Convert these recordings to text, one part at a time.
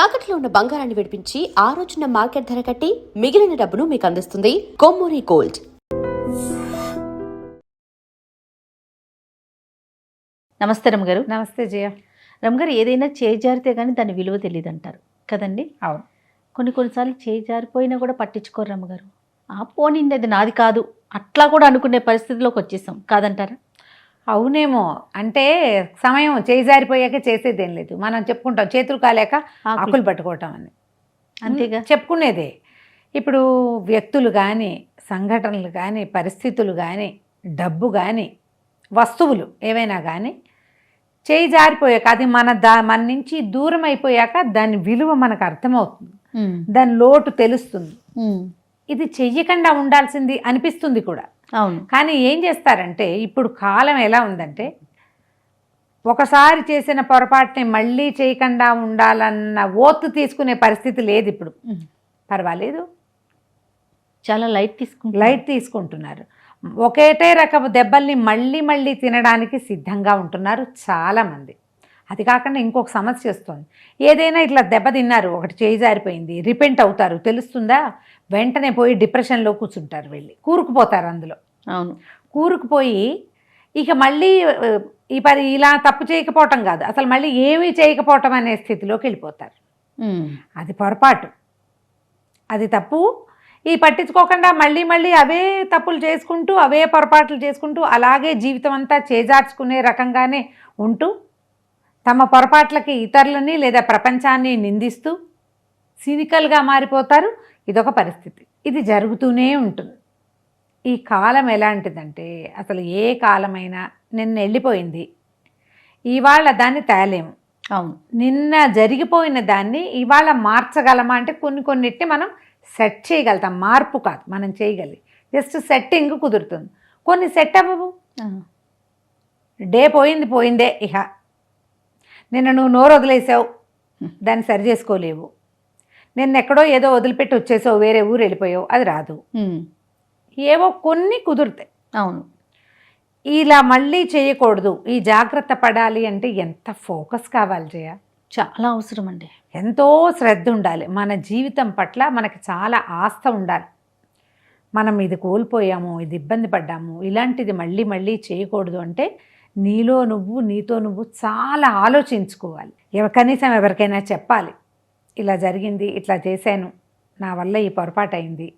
తాకట్లో ఉన్న బంగారాన్ని విడిపించి ఆ రోజున మార్కెట్ ధర కట్టి మిగిలిన డబ్బును మీకు అందిస్తుంది కొమ్మూరి గోల్డ్. నమస్తే రమ్మగారు. నమస్తే జయ. రమ్మగారు, ఏదైనా చేజారితే కానీ దాని విలువ తెలియదు అంటారు కదండి. అవును. కొన్నిసార్లు చేజారిపోయినా కూడా పట్టించుకోరు రమ్మగారు. పోనింది, అది నాది కాదు అట్లా కూడా అనుకునే పరిస్థితిలోకి వచ్చేసాం కాదంటారా? అవునేమో, అంటే సమయం చేజారిపోయాక చేసేదేం లేదు. మనం చెప్పుకుంటాం చేతులు కాలేక ఆకులు పట్టుకోవటం అని, అంతేగా చెప్పుకునేదే. ఇప్పుడు వ్యక్తులు కానీ, సంఘటనలు కానీ, పరిస్థితులు కానీ, డబ్బు కానీ, వస్తువులు ఏవైనా కానీ చేయి జారిపోయాక, అది మన నుంచి దూరం అయిపోయాక దాని విలువ మనకు అర్థమవుతుంది, దాని లోటు తెలుస్తుంది. ఇది చెయ్యకుండా ఉండాల్సింది అనిపిస్తుంది కూడా. అవును. కానీ ఏం చేస్తారంటే, ఇప్పుడు కాలం ఎలా ఉందంటే, ఒకసారి చేసిన పొరపాటుని మళ్ళీ చేయకుండా ఉండాలన్న ఓత్తు తీసుకునే పరిస్థితి లేదు ఇప్పుడు. పర్వాలేదు, చాలా లైట్ తీసుకుంటున్నారు. ఒకేటే రకపు దెబ్బల్ని మళ్ళీ మళ్ళీ తినడానికి సిద్ధంగా ఉంటున్నారు చాలామంది. అది కాకుండా ఇంకొక సమస్య వస్తుంది. ఏదైనా ఇట్లా దెబ్బ తిన్నారు, ఒకటి చేయి జారిపోయింది, రిపెంట్ అవుతారు, తెలుస్తుందా, వెంటనే పోయి డిప్రెషన్లో కూర్చుంటారు, వెళ్ళి కూరుకుపోతారు అందులో. అవును. కూరుకుపోయి ఇక మళ్ళీ ఇలా తప్పు చేయకపోవటం కాదు, అసలు మళ్ళీ ఏమీ చేయకపోవటం అనే స్థితిలోకి వెళ్ళిపోతారు. అది పొరపాటు, అది తప్పు. ఈ పట్టించుకోకుండా మళ్ళీ మళ్ళీ అవే తప్పులు చేసుకుంటూ, అవే పొరపాట్లు చేసుకుంటూ, అలాగే జీవితం అంతా చేజార్చుకునే రకంగానే ఉంటూ, తమ పొరపాట్లకి ఇతరులని లేదా ప్రపంచాన్ని నిందిస్తూ సినికల్గా మారిపోతారు. ఇదొక పరిస్థితి, ఇది జరుగుతూనే ఉంటుంది. ఈ కాలం ఎలాంటిదంటే, అసలు ఏ కాలమైనా నిన్న వెళ్ళిపోయింది, ఇవాళ దాన్ని తేలేము. అవును. నిన్న జరిగిపోయిన దాన్ని ఇవాళ మార్చగలమా అంటే కొన్నిటిని మనం సెట్ చేయగలుగుతాం, మార్పు కాదు మనం చేయగలి, జస్ట్ సెట్టింగ్ కుదురుతుంది. కొన్ని సెట్ అవ్వవు. డే పోయిందే. ఇహ నిన్న నువ్వు నోరు వదిలేసావు, దాన్ని సరి చేసుకోలేవు. నిన్న ఎక్కడో ఏదో వదిలిపెట్టి వచ్చేసావు, వేరే ఊరు వెళ్ళిపోయావు, అది రాదు. ఏవో కొన్ని కుదురుతాయి. అవును. ఇలా మళ్ళీ చేయకూడదు, ఈ జాగ్రత్త పడాలి అంటే ఎంత ఫోకస్ కావాలి జయ. చాలా అవసరం అండి. ఎంతో శ్రద్ధ ఉండాలి. మన జీవితం పట్ల మనకి చాలా ఆస్థ ఉండాలి. మనం ఇది కోల్పోయాము, ఇది ఇబ్బంది పడ్డాము, ఇలాంటిది మళ్ళీ మళ్ళీ చేయకూడదు అంటే నీతో నువ్వు చాలా ఆలోచించుకోవాలి. కనీసం ఎవరికైనా చెప్పాలి, ఇలా జరిగింది, ఇట్లా చేశాను, నా వల్ల ఈ పొరపాటు అయింది,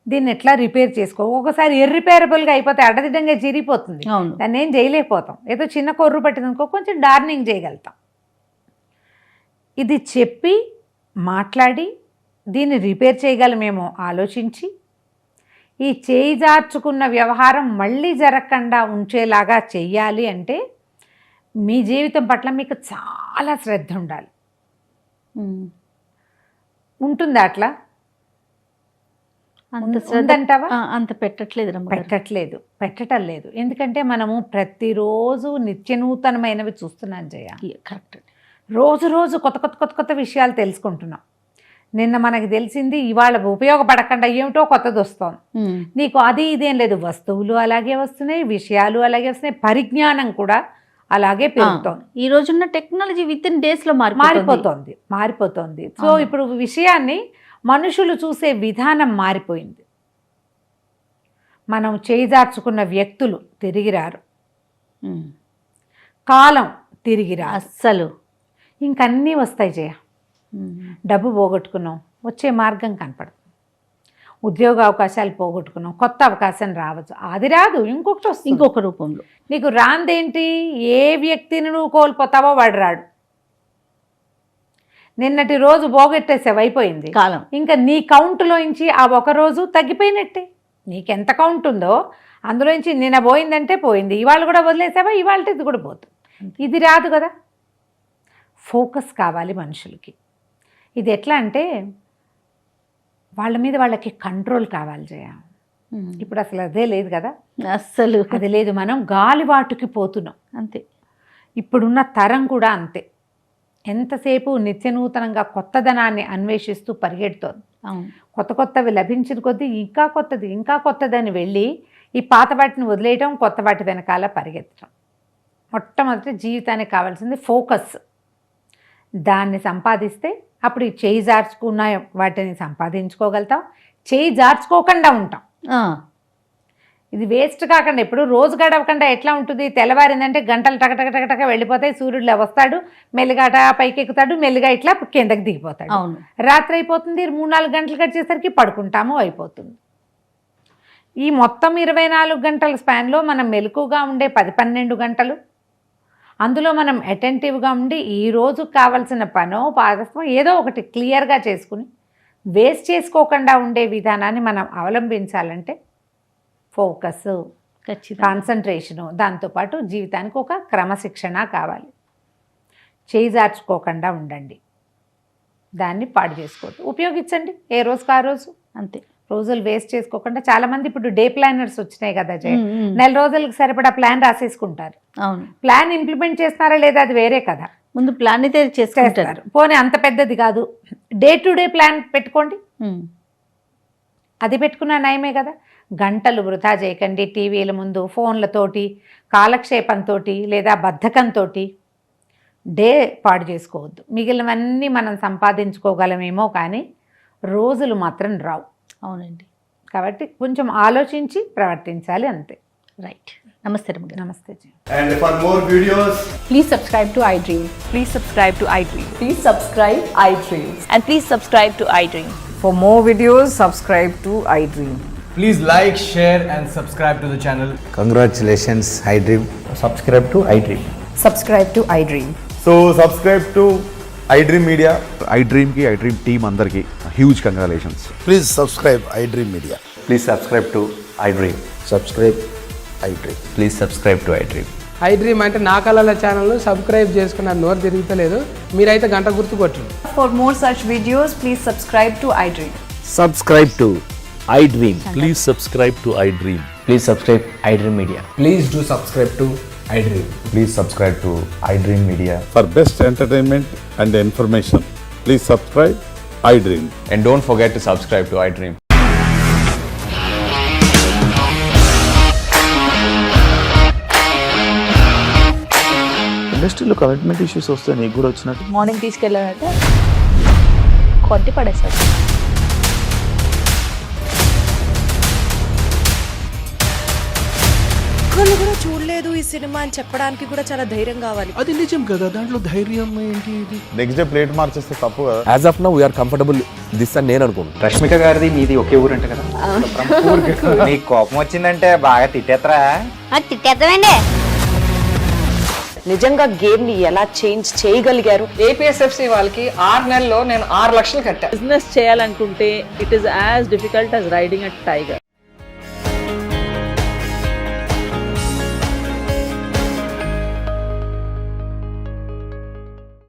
దీన్ని ఎట్లా రిపేర్ చేసుకో. ఒకసారి ఇర్రిపేరబుల్గా అయిపోతే అడ్డదిడ్డంగా చిరిగిపోతుంది, దాన్ని ఏం చేయలేకపోతాం. ఏదో చిన్న కొర్రు పట్టిందనుకో కొంచెం డార్నింగ్ చేయగలుగుతాం. ఇది చెప్పి మాట్లాడి దీన్ని రిపేర్ చేయగలమేమో ఆలోచించి, ఈ చేయిజార్చుకున్న వ్యవహారం మళ్ళీ జరగకుండా ఉంచేలాగా చెయ్యాలి అంటే మీ జీవితం పట్ల మీకు చాలా శ్రద్ధ ఉండాలి. ఉంటుందా అట్లా? అంటావా? అంత పెట్టటం లేదు. ఎందుకంటే మనము ప్రతిరోజు నిత్యనూతనమైనవి చూస్తున్నాం జయ. కరెక్ట్. రోజు కొత్త విషయాలు తెలుసుకుంటున్నాం. నిన్న మనకి తెలిసింది ఇవాళ ఉపయోగపడకుండా ఏమిటో కొత్తది వస్తుంది. నీకు అది ఇదేం లేదు, వస్తువులు అలాగే వస్తున్నాయి, విషయాలు అలాగే వస్తున్నాయి, పరిజ్ఞానం కూడా అలాగే పెరుగుతోంది. ఈ రోజున్న టెక్నాలజీ విత్ ఇన్ డేస్లో మారిపోతుంది. సో ఇప్పుడు విషయాన్ని మనుషులు చూసే విధానం మారిపోయింది. మనం చేజార్చుకున్న వ్యక్తులు తిరిగిరారు, కాలం తిరిగిరారు, అస్సలు. ఇంకన్నీ వస్తాయి జయ. డబ్బు పోగొట్టుకున్నాం, వచ్చే మార్గం కనపడదు. ఉద్యోగ అవకాశాలు పోగొట్టుకున్నాం, కొత్త అవకాశం రావచ్చు, అది రాదు, ఇంకొకటి వస్తుంది, ఇంకొక రూపంలో. నీకు రాందేంటి? ఏ వ్యక్తిని నువ్వు కోల్పోతావో వాడు రాడు. నిన్నటి రోజు పోగొట్టేసావు, అయిపోయింది కాలం. ఇంకా నీ కౌంటులోంచి ఆ ఒక రోజు తగ్గిపోయినట్టే. నీకెంత కౌంట్ ఉందో అందులోంచి నిన్న పోయిందంటే పోయింది, ఇవాళ కూడా వదిలేసావా, ఇవాళ ఇది కూడా పోతుంది. ఇది రాదు కదా. ఫోకస్ కావాలి మనుషులకి. ఇది ఎట్లా అంటే వాళ్ళ మీద వాళ్ళకి కంట్రోల్ కావాలి జయ. ఇప్పుడు అసలు అదే లేదు కదా, అస్సలు అది లేదు. మనం గాలివాటుకి పోతున్నాం అంతే. ఇప్పుడున్న తరం కూడా అంతే. ఎంతసేపు నిత్యనూతనంగా కొత్తదనాన్ని అన్వేషిస్తూ పరిగెడుతోంది. కొత్తవి లభించిన కొద్దీ ఇంకా కొత్తది అని వెళ్ళి ఈ పాత వాటిని వదిలేయటం, కొత్త వాటి వెనకాల పరిగెత్తడం. మొట్టమొదటి జీవితానికి కావాల్సింది ఫోకస్. దాన్ని సంపాదిస్తే అప్పుడు ఈ చేయి జార్చుకున్న వాటిని సంపాదించుకోగలుగుతాం, చేయి జార్చుకోకుండా ఉంటాం. ఇది వేస్ట్ కాకుండా ఎప్పుడు రోజు గడవకుండా ఎట్లా ఉంటుంది, తెల్లవారిందంటే గంటలు టకటక వెళ్ళిపోతాయి, సూర్యుడు వస్తాడు, మెల్లిగా పైకి ఎక్కుతాడు, మెల్లిగా ఇట్లా కిందకి దిగిపోతాడు. అవును. రాత్రి అయిపోతుంది, 3-4 గంటలు గడిచేసరికి పడుకుంటాము, అయిపోతుంది. ఈ మొత్తం 24 గంటల స్పాన్లో మనం మెలకుగా ఉండే 10-12 గంటలు, అందులో మనం అటెంటివ్గా ఉండి ఈ రోజుకు కావాల్సిన పనో పాదస్మో ఏదో ఒకటి క్లియర్గా చేసుకుని వేస్ట్ చేసుకోకుండా ఉండే విధానాన్ని మనం అవలంబించాలంటే ఫోకస్, ఖచ్చితంగా కాన్సన్ట్రేషను, దాంతోపాటు జీవితానికి ఒక క్రమశిక్షణ కావాలి. చేజార్చుకోకుండా ఉండండి, దాన్ని పాడు చేసుకోవద్దు, ఉపయోగించండి ఏ రోజుకు ఆ రోజు, అంతే. రోజులు వేస్ట్ చేసుకోకుండా. చాలామంది ఇప్పుడు డే ప్లానర్స్ వచ్చినాయి కదా జయ, నెల రోజులకు సరిపడా ప్లాన్ రాసేసుకుంటారు. అవును. ప్లాన్ ఇంప్లిమెంట్ చేస్తున్నారా లేదా అది వేరే కదా, ముందు ప్లాన్ అయితే చేసుకుంటారు. చేస్తారు. పోనీ అంత పెద్దది కాదు, డే టు డే ప్లాన్ పెట్టుకోండి, అది పెట్టుకున్న నయమే కదా. గంటలు వృధా చేయకండి టీవీల ముందు, ఫోన్లతోటి, కాలక్షేపంతో లేదా బద్ధకంతో డే పాడు చేసుకోవద్దు. మిగిలినవన్నీ మనం సంపాదించుకోగలమేమో కానీ రోజులు మాత్రం రావు. అవునండి. కాబట్టి కొంచెం ఆలోచించి ప్రవర్తించాలి, అంతే. రైట్. నమస్తే రమ్మగారు. నమస్తే G. And for more videos, Please subscribe to iDream. Please subscribe to iDream. Please subscribe iDream. And please subscribe to iDream. For more videos, subscribe to iDream. please like, share and subscribe to the channel. Congratulations, iDream. Subscribe to iDream. Subscribe to iDream. So subscribe to iDream Media. iDream की iDream team अंदर की huge congratulations. Please subscribe iDream Media. Please subscribe to iDream. Subscribe iDream. Please subscribe to iDream. iDream అంటే నా కళల channel subscribe చేసుకున్న నోరు తిరుగుతలేదు, మీరైతే గంట గుర్తు కొట్టండి. For more such videos, please subscribe to iDream. Subscribe to iDream. Please subscribe to iDream. Please subscribe iDream Media. Please do subscribe to iDream. Please subscribe to iDream Media. For best entertainment and information, please subscribe iDream. And don't forget to subscribe to iDream. ఇండస్ట్రీలో commitment issues వస్తే నీకు కూడా వచ్చినట్టు morning తీసుకెళ్ళాలంటే కొట్టి పడేసాడు. ఒక్కళ్ళు కూడా చూడలేదు ఈ సినిమా అని చెప్పడానికి కూడా చాలా ధైర్యం కావాలి. అది నిజం కదా, దాంట్లో ధైర్యం ఏంటి? ఇది నెక్స్ట్ డే ప్లేట్ మార్చేస్తే తప్పు కదా. As of now we are comfortable this అని నేను అనుకుంటున్నాను. రష్మిక గారిది మీది ఒకే ఊరు అంట కదా. నీకు కోపం వచ్చిందంటే బాగా తిట్టేత్తరా? తిట్టేద్దామండి. నిజంగా గేమ్ ని ఎలా చేంజ్ చేయగలిగారు? ఏపీఎస్ఎఫ్సి వాళ్ళకి 6 నెలల్లో నేను 6 లక్షలు కట్టా. బిజినెస్ చేయాలనుకుంటే it is as difficult as riding a tiger.